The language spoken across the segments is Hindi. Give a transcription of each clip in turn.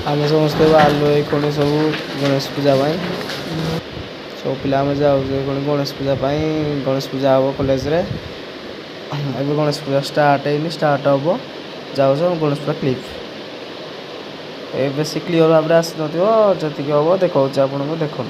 आम समस्ते बाहर एकोनी सब गणेश पूजा सब पिला जाऊ गणेश पूजा गणेश पूजा हम कॉलेज रे अब गणेश पूजा स्टार्ट हम जाऊ गणेश पूजा क्लिप ए बेस क्लीयर भाव में आसी जी हम देखा आपको देखो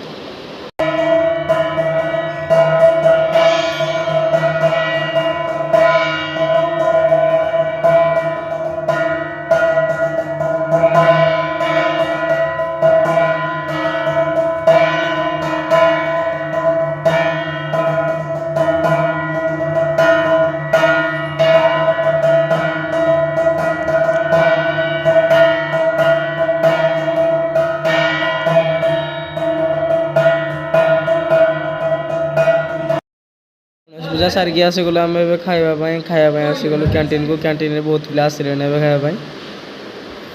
पूजा सारिकी आसीगलु आम खावाई आसीगलु कैंटीन को कैंटीन बहुत पिला आसिले खावाई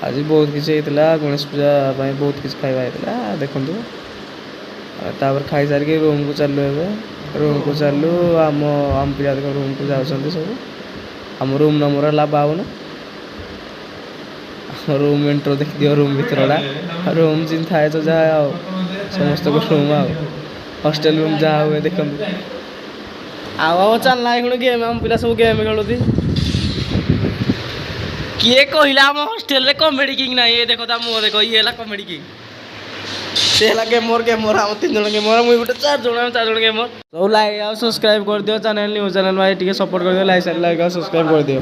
आज बहुत किसी होता गणेश पूजा बहुत किसी खावा होता देखु तापर खाई सारिकी रूम को चलु रूम को चलु आम आम पिला देख रूम को जाऊँ सब आम रूम नंबर है 52 रूम इंट्रो देख दियो रूम भीतर रूम जिन थाए तो जहाँ समस्त रूम हॉस्टेल रूम जहाँ हुए देखते आउ चलना है गेम हम पिला सब गेम खेलुती किए कहला हम हॉस्टेल रे कॉमेडी किंग ना ये देखो ता मुंह देखो ये है कॉमेडी किंग से है गेमर हम 3 जन गेमर मुई गोटे 4 जन गेमर तो लाइक और सब्सक्राइब कर दियो चैनल न्यू चैनल भाई टिके सपोर्ट कर दियो लाइक और सब्सक्राइब कर दियो।